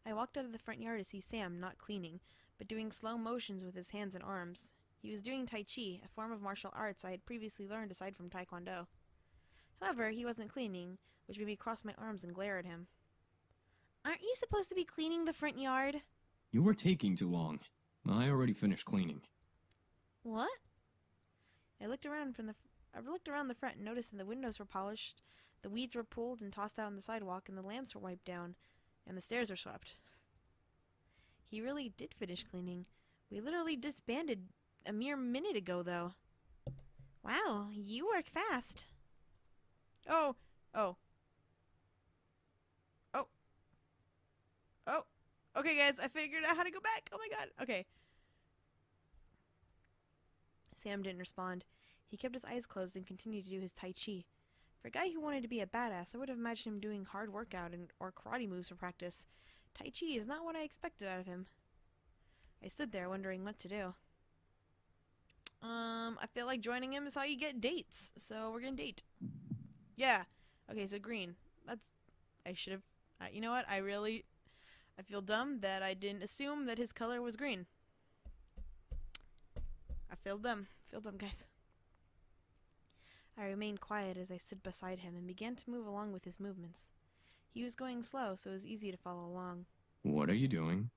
I walked out of the front yard to see Sam not cleaning, but doing slow motions with his hands and arms. He was doing Tai Chi, a form of martial arts I had previously learned aside from Taekwondo. However, he wasn't cleaning, which made me cross my arms and glare at him. Aren't you supposed to be cleaning the front yard? You were taking too long. I already finished cleaning. What? I looked around the front and noticed that the windows were polished, the weeds were pulled and tossed out on the sidewalk, and the lamps were wiped down, and the stairs were swept. He really did finish cleaning. We literally disbanded a mere minute ago, though. Wow, you work fast. Oh. Okay, guys, I figured out how to go back. Oh my god. Okay. Sam didn't respond. He kept his eyes closed and continued to do his Tai Chi. For a guy who wanted to be a badass, I would have imagined him doing hard workout or karate moves for practice. Tai Chi is not what I expected out of him. I stood there wondering what to do. I feel like joining him is how you get dates, so we're gonna date. Yeah. Okay, so green. I should have... you know what? I feel dumb that I didn't assume that his color was green. I feel dumb. Guys. I remained quiet as I stood beside him and began to move along with his movements. He was going slow, so it was easy to follow along. What are you doing?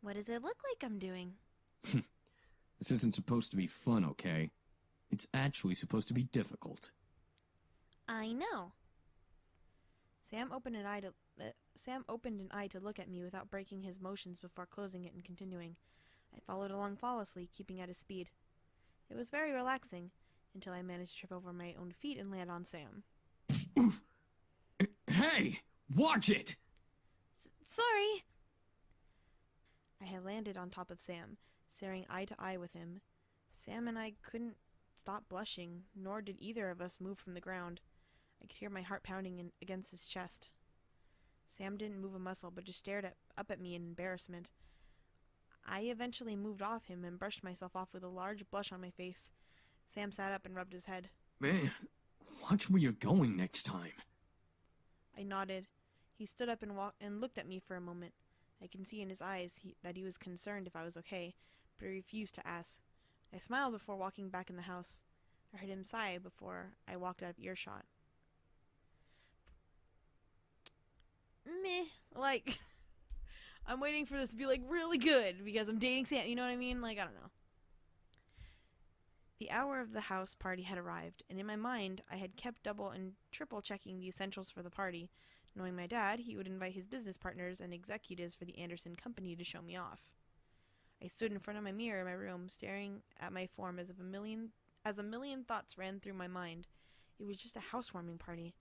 What does it look like I'm doing? This isn't supposed to be fun, okay? It's actually supposed to be difficult. I know. Sam opened an eye to look at me without breaking his motions before closing it and continuing. I followed along flawlessly, keeping at his speed. It was very relaxing, until I managed to trip over my own feet and land on Sam. Oof! Hey! Watch it! Sorry! I had landed on top of Sam, staring eye to eye with him. Sam and I couldn't stop blushing, nor did either of us move from the ground. I could hear my heart pounding against his chest. Sam didn't move a muscle, but just stared up at me in embarrassment. I eventually moved off him and brushed myself off with a large blush on my face. Sam sat up and rubbed his head. Man, watch where you're going next time. I nodded. He stood up and looked at me for a moment. I can see in his eyes that he was concerned if I was okay, but he refused to ask. I smiled before walking back in the house. I heard him sigh before I walked out of earshot. Meh. Like, I'm waiting for this to be, like, really good because I'm dating Sam. You know what I mean? Like, I don't know. The hour of the house party had arrived, and in my mind, I had kept double and triple checking the essentials for the party. Knowing my dad, he would invite his business partners and executives for the Anderson company to show me off. I stood in front of my mirror in my room, staring at my form as a million thoughts ran through my mind. It was just a housewarming party,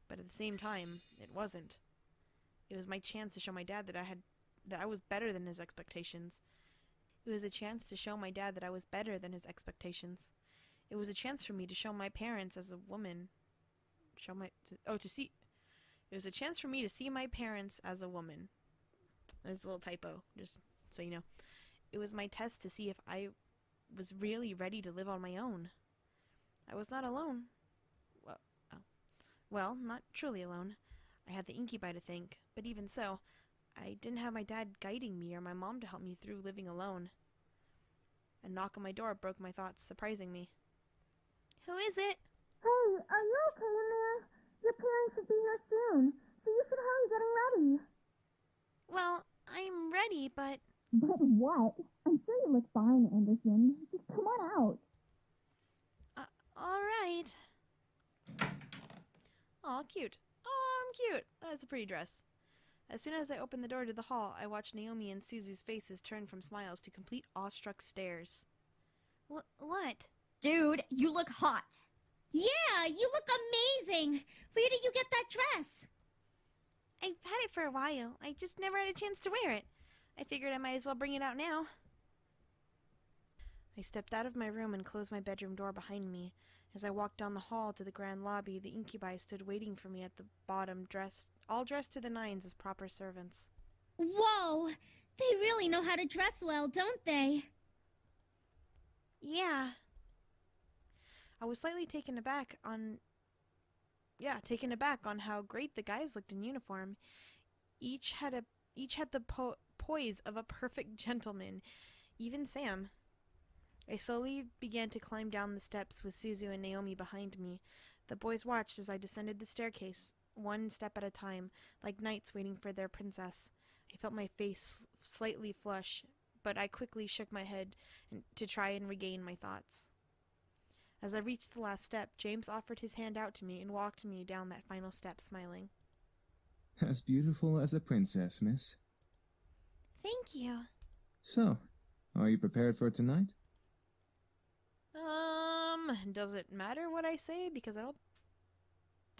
but at the same time, it wasn't. It was my chance to show my dad that I was better than his expectations. It was a chance to show my dad that I was better than his expectations. It was a chance for me to show my parents as a woman. It was a chance for me to see my parents as a woman. There's a little typo, just so you know. It was my test to see if I was really ready to live on my own. I was not alone. Well, not truly alone. I had the incubi to thank, but even so, I didn't have my dad guiding me or my mom to help me through living alone. A knock on my door broke my thoughts, surprising me. Who is it? Hey, are you okay in there? Your parents should be here soon, so you should hurry getting ready. Well, I'm ready, but... But what? I'm sure you look fine, Anderson. Just come on out. Alright. Aw, cute. Oh, I'm cute. That's a pretty dress. As soon as I opened the door to the hall, I watched Naomi and Suzu's faces turn from smiles to complete awestruck stares. What? Dude, you look hot. Yeah, you look amazing. Where did you get that dress? I've had it for a while. I just never had a chance to wear it. I figured I might as well bring it out now. I stepped out of my room and closed my bedroom door behind me. As I walked down the hall to the grand lobby, the incubi stood waiting for me at the bottom, all dressed to the nines as proper servants. Whoa, they really know how to dress well, don't they? Yeah. I was slightly taken aback on how great the guys looked in uniform. Each had a each had the poise of a perfect gentleman, even Sam. I slowly began to climb down the steps with Suzu and Naomi behind me. The boys watched as I descended the staircase, one step at a time, like knights waiting for their princess. I felt my face slightly flush, but I quickly shook my head to try and regain my thoughts. As I reached the last step, James offered his hand out to me and walked me down that final step, smiling. As beautiful as a princess, miss. Thank you. So, are you prepared for tonight? Does it matter what I say? Because I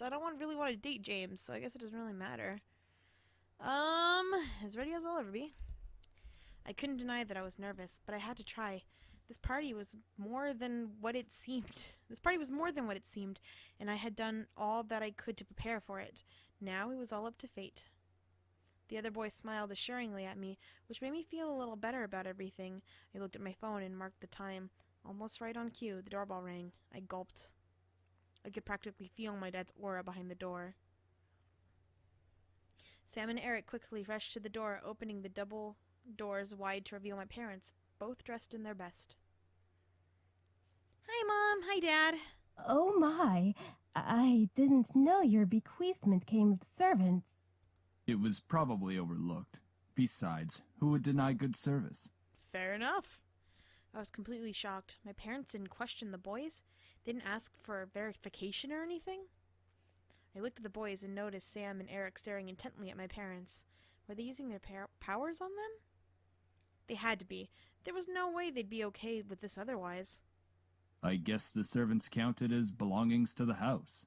don't really want to date James, so I guess it doesn't really matter. As ready as I'll ever be. I couldn't deny that I was nervous, but I had to try. This party was more than what it seemed. And I had done all that I could to prepare for it. Now it was all up to fate. The other boy smiled assuringly at me, which made me feel a little better about everything. I looked at my phone and marked the time. Almost right on cue, the doorbell rang. I gulped. I could practically feel my dad's aura behind the door. Sam and Eric quickly rushed to the door, opening the double doors wide to reveal my parents, both dressed in their best. Hi, Mom. Hi, Dad. Oh my, I didn't know your bequeathment came with servants. It was probably overlooked. Besides, who would deny good service? Fair enough. I was completely shocked. My parents didn't question the boys. They didn't ask for verification or anything. I looked at the boys and noticed Sam and Eric staring intently at my parents. Were they using their powers on them? They had to be. There was no way they'd be okay with this otherwise. I guess the servants counted as belongings to the house.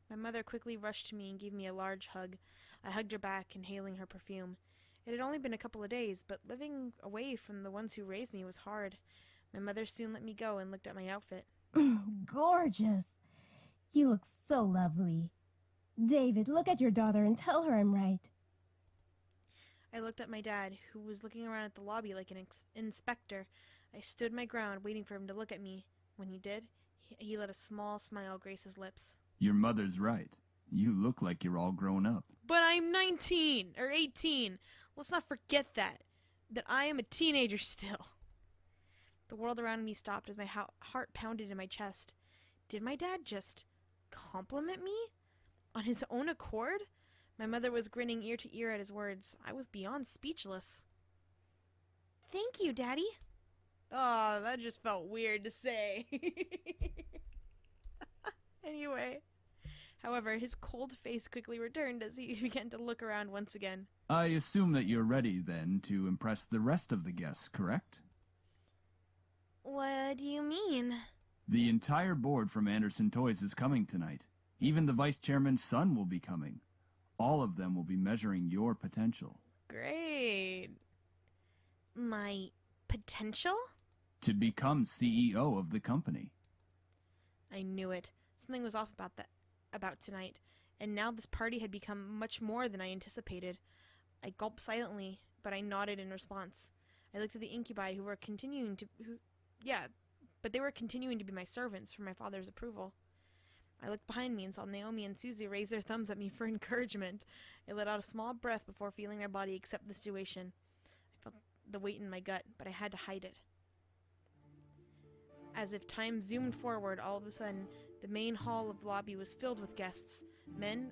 My mother quickly rushed to me and gave me a large hug. I hugged her back, inhaling her perfume. It had only been a couple of days, but living away from the ones who raised me was hard. My mother soon let me go and looked at my outfit. Gorgeous. You look so lovely. David, look at your daughter and tell her I'm right. I looked at my dad, who was looking around at the lobby like an inspector. I stood my ground, waiting for him to look at me. When he did, he let a small smile grace his lips. Your mother's right. You look like you're all grown up. But I'm 19, or 18. Let's not forget that I am a teenager still. The world around me stopped as my heart pounded in my chest. Did my dad just compliment me? On his own accord? My mother was grinning ear to ear at his words. I was beyond speechless. Thank you, Daddy. Oh, that just felt weird to say. Anyway. However, his cold face quickly returned as he began to look around once again. I assume that you're ready, then, to impress the rest of the guests, correct? What do you mean? The entire board from Anderson Toys is coming tonight. Even the vice chairman's son will be coming. All of them will be measuring your potential. Great. My potential? To become CEO of the company. I knew it. Something was off about tonight, and now this party had become much more than I anticipated. I gulped silently, but I nodded in response. I looked at the incubi who were continuing to be my servants for my father's approval. I looked behind me and saw Naomi and Suzu raise their thumbs at me for encouragement. I let out a small breath before feeling my body accept the situation. I felt the weight in my gut, but I had to hide it. As if time zoomed forward, all of a sudden, the main hall of the lobby was filled with guests. Men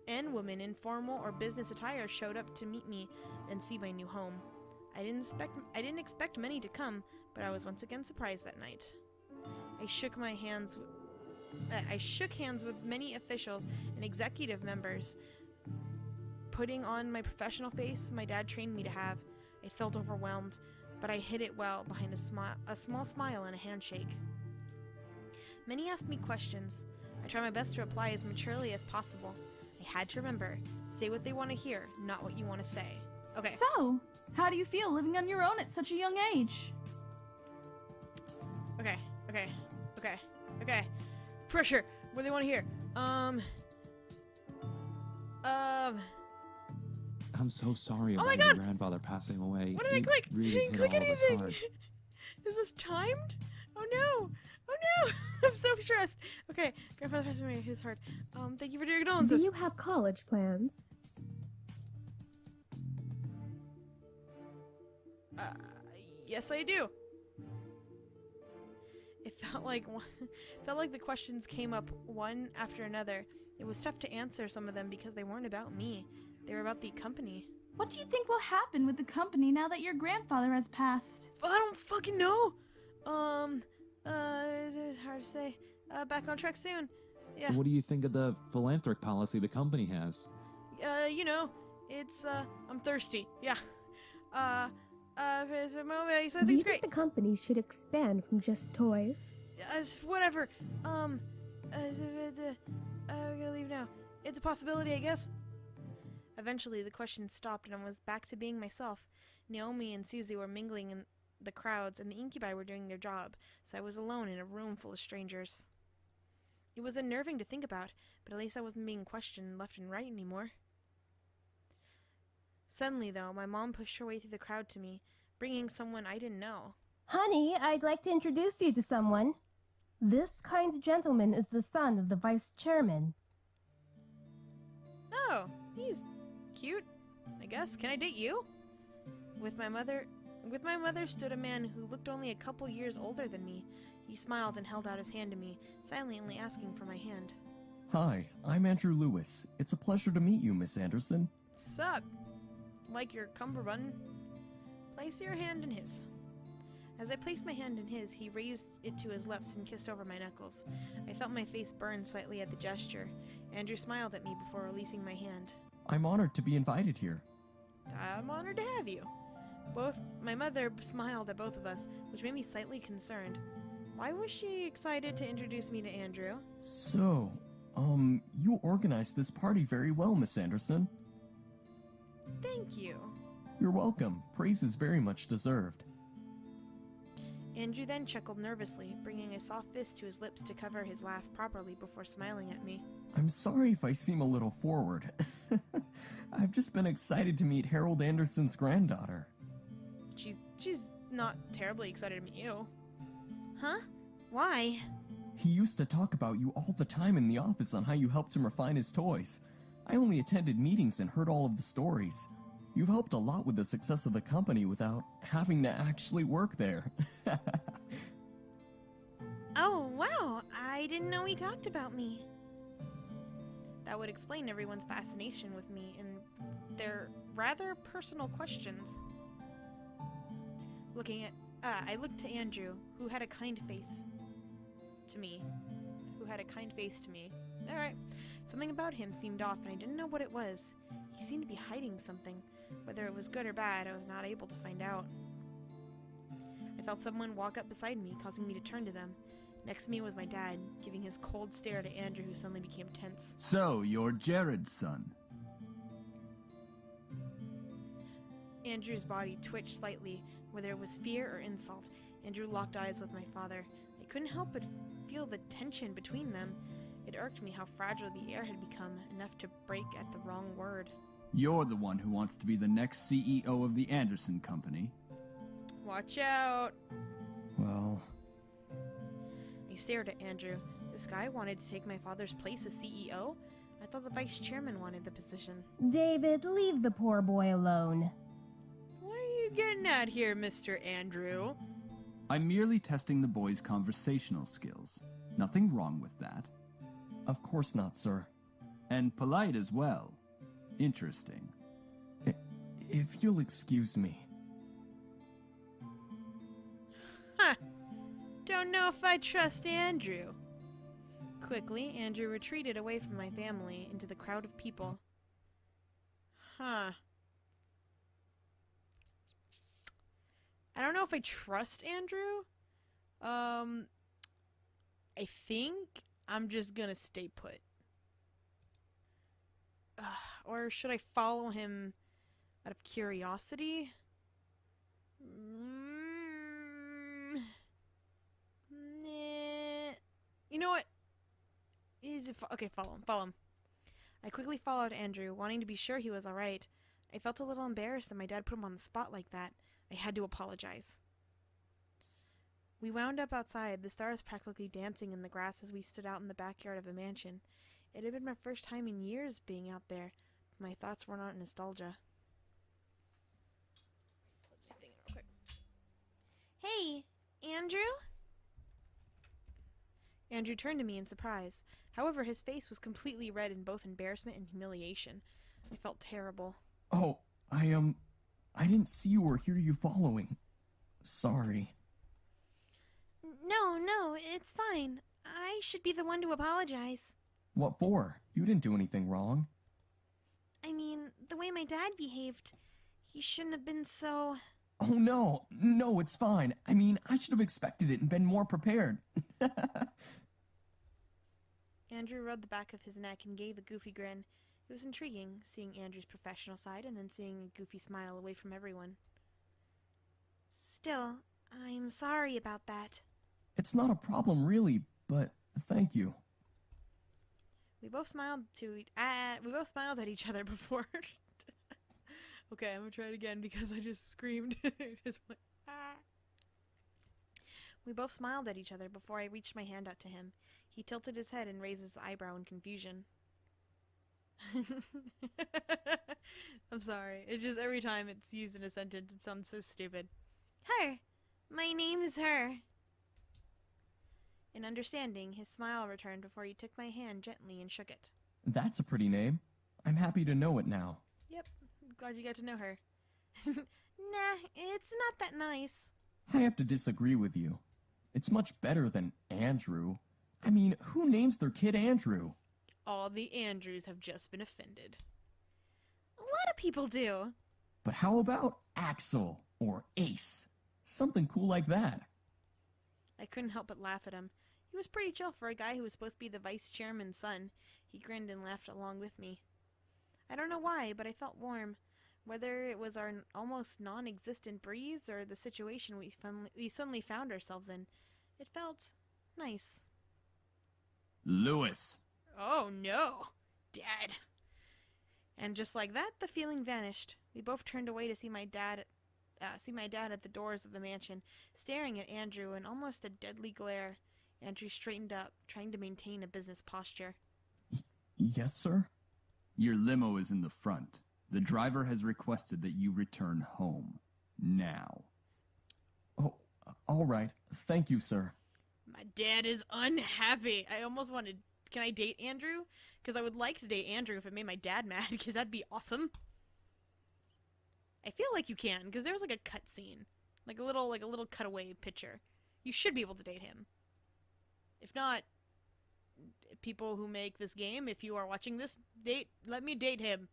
and women in formal or business attire showed up to meet me and see my new home. I didn't expect many to come, but I was once again surprised that night. I shook hands with many officials and executive members, putting on my professional face my dad trained me to have. I felt overwhelmed, but I hid it well behind a small smile and a handshake. Many asked me questions. I tried my best to reply as maturely as possible. I had to remember, say what they want to hear, not what you want to say. Okay. So, how do you feel living on your own at such a young age? Okay. Pressure. What do they want to hear? I'm so sorry Oh about my your God! grandfather passing away. What did I He click? Really I didn't hit click all of us anything. hard. Is this timed? Oh no! I'm so stressed. Okay, grandfather passed away. His heart. Thank you for your Do condolences. you have college plans? Yes, I do. It felt like the questions came up one after another. It was tough to answer some of them because they weren't about me. They were about the company. What do you think will happen with the company now that your grandfather has passed? I don't fucking know. It's hard to say. Back on track soon. Yeah. What do you think of the philanthropic policy the company has? You know, it's, I'm thirsty. Yeah. So I Do you think think the company should expand from just toys? Whatever. We're gonna leave now. It's a possibility, I guess. Eventually, the questions stopped and I was back to being myself. Naomi and Suzu were mingling in the crowds and the incubi were doing their job, so I was alone in a room full of strangers. It was unnerving to think about, but at least I wasn't being questioned left and right anymore. Suddenly, though, my mom pushed her way through the crowd to me, bringing someone I didn't know. Honey, I'd like to introduce you to someone. This kind gentleman is the son of the vice chairman. Oh, he's cute, I guess. Can I date you? With my mother stood a man who looked only a couple years older than me. He smiled and held out his hand to me, silently asking for my hand. Hi, I'm Andrew Lewis. It's a pleasure to meet you, Miss Anderson. Sup? Like your cummerbund? Place your hand in his. As I placed my hand in his, he raised it to his lips and kissed over my knuckles. I felt my face burn slightly at the gesture. Andrew smiled at me before releasing my hand. I'm honored to be invited here. I'm honored to have you. My mother smiled at both of us, which made me slightly concerned. Why was she excited to introduce me to Andrew? So, you organized this party very well, Miss Anderson. Thank you. You're welcome. Praise is very much deserved. Andrew then chuckled nervously, bringing a soft fist to his lips to cover his laugh properly before smiling at me. I'm sorry if I seem a little forward. I've just been excited to meet Harold Anderson's granddaughter. She's not terribly excited to meet you. Huh? Why? He used to talk about you all the time in the office on how you helped him refine his toys. I only attended meetings and heard all of the stories. You've helped a lot with the success of the company without having to actually work there. Oh, wow. I didn't know he talked about me. That would explain everyone's fascination with me and their rather personal questions. I looked to Andrew, who had a kind face to me. Alright. Something about him seemed off and I didn't know what it was. He seemed to be hiding something. Whether it was good or bad, I was not able to find out. I felt someone walk up beside me, causing me to turn to them. Next to me was my dad, giving his cold stare to Andrew, who suddenly became tense. So, you're Jared's son. Andrew's body twitched slightly, whether it was fear or insult. Andrew locked eyes with my father. I couldn't help but feel the tension between them. It irked me how fragile the air had become, enough to break at the wrong word. You're the one who wants to be the next CEO of the Anderson Company. Watch out! Well... I stared at Andrew. This guy wanted to take my father's place as CEO? I thought the vice chairman wanted the position. David, leave the poor boy alone. What are you getting at here, Mr. Andrew? I'm merely testing the boy's conversational skills. Nothing wrong with that. Of course not, sir. And polite as well. Interesting. If you'll excuse me. Huh. Don't know if I trust Andrew. Quickly, Andrew retreated away from my family into the crowd of people. Huh. I don't know if I trust Andrew. I think I'm just gonna stay put. Or should I follow him out of curiosity? Nah. You know what? Okay, follow him. I quickly followed Andrew, wanting to be sure he was alright. I felt a little embarrassed that my dad put him on the spot like that. I had to apologize. We wound up outside, the stars practically dancing in the grass as we stood out in the backyard of the mansion. It had been my first time in years being out there, but my thoughts were not nostalgia. Plug my thing in real quick. Andrew? Andrew turned to me in surprise. However, his face was completely red in both embarrassment and humiliation. I felt terrible. Oh, I didn't see you or hear you following. Sorry. No, it's fine. I should be the one to apologize. What for? You didn't do anything wrong. I mean, the way my dad behaved, he shouldn't have been so... Oh, no, it's fine. I mean, I should have expected it and been more prepared. Andrew rubbed the back of his neck and gave a goofy grin. It was intriguing, seeing Andrew's professional side and then seeing a goofy smile away from everyone. Still, I'm sorry about that. It's not a problem, really, but thank you. We both smiled at each other before. Okay, I'm gonna try it again because I just screamed. Just went, ah. We both smiled at each other before I reached my hand out to him. He tilted his head and raised his eyebrow in confusion. I'm sorry. It's just every time it's used in a sentence, it sounds so stupid. Her. My name is Her. In understanding, his smile returned before he took my hand gently and shook it. That's a pretty name. I'm happy to know it now. Yep. Glad you got to know her. Nah, it's not that nice. I have to disagree with you. It's much better than Andrew. I mean, who names their kid Andrew? All the Andrews have just been offended. A lot of people do. But how about Axel or Ace? Something cool like that. I couldn't help but laugh at him. He was pretty chill for a guy who was supposed to be the vice chairman's son. He grinned and laughed along with me. I don't know why, but I felt warm. Whether it was our almost non-existent breeze or the situation we suddenly found ourselves in, it felt nice. Lewis. Oh no! Dad! And just like that, the feeling vanished. We both turned away to see my dad at the doors of the mansion, staring at Andrew in almost a deadly glare. Andrew straightened up, trying to maintain a business posture. Yes, sir? Your limo is in the front. The driver has requested that you return home. Now. Oh, all right. Thank you, sir. My dad is unhappy. I almost wanted... Can I date Andrew? Because I would like to date Andrew if it made my dad mad, because that'd be awesome. I feel like you can, because there's like a cut scene. Like a little cutaway picture. You should be able to date him. If not, people who make this game, if you are watching this, let me date him.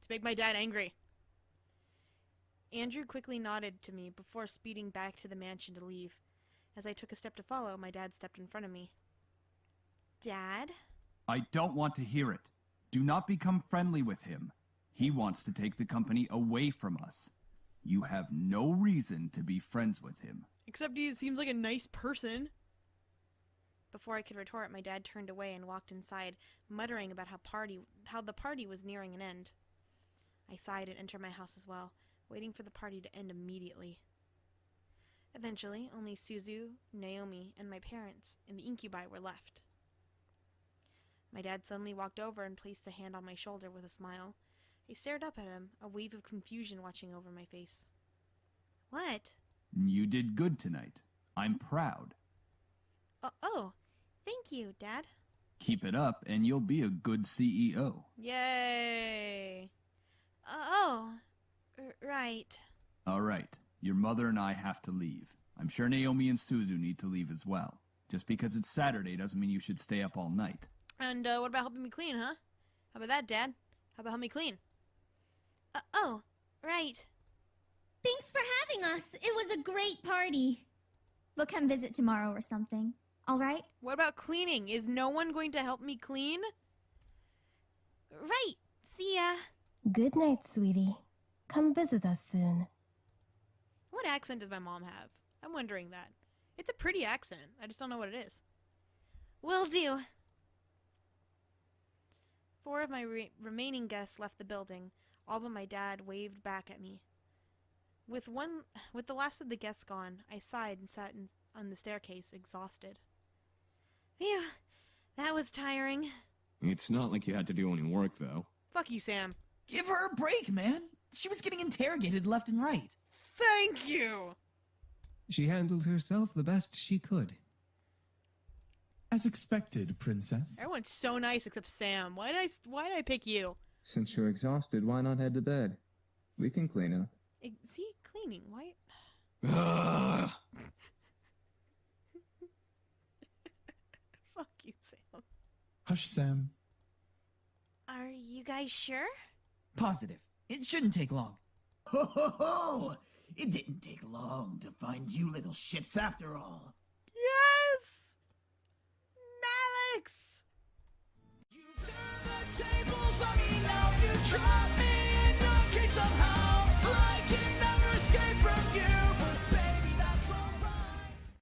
To make my dad angry. Andrew quickly nodded to me before speeding back to the mansion to leave. As I took a step to follow, my dad stepped in front of me. Dad? I don't want to hear it. Do not become friendly with him. He wants to take the company away from us. You have no reason to be friends with him. Except he seems like a nice person. Before I could retort, my dad turned away and walked inside, muttering about how the party was nearing an end. I sighed and entered my house as well, waiting for the party to end immediately. Eventually, only Suzu, Naomi, and my parents in the incubi were left. My dad suddenly walked over and placed a hand on my shoulder with a smile. I stared up at him, a wave of confusion watching over my face. What? You did good tonight. I'm proud. Oh, thank you, Dad. Keep it up and you'll be a good CEO. Yay! Right. All right. Your mother and I have to leave. I'm sure Naomi and Suzu need to leave as well. Just because it's Saturday doesn't mean you should stay up all night. And what about helping me clean, huh? How about that, Dad? How about help me clean? Right. Thanks for having us. It was a great party. We'll come visit tomorrow or something. All right? What about cleaning? Is no one going to help me clean? Right. See ya. Good night, sweetie. Come visit us soon. What accent does my mom have? I'm wondering that. It's a pretty accent. I just don't know what it is. Will do. 4 of my remaining guests left the building. All but my dad waved back at me. With the last of the guests gone, I sighed and sat on the staircase, exhausted. Phew, that was tiring. It's not like you had to do any work, though. Fuck you, Sam. Give her a break, man. She was getting interrogated left and right. Thank you! She handled herself the best she could. As expected, Princess. Everyone's so nice except Sam. Why did I pick you? Since you're exhausted, why not head to bed? We can clean up. See, cleaning. Why? Fuck you, Sam. Hush, Sam. Are you guys sure? Positive. It shouldn't take long. Ho ho ho! It didn't take long to find you little shits after all. Yes! Malix! You turn the tables on me, now you drop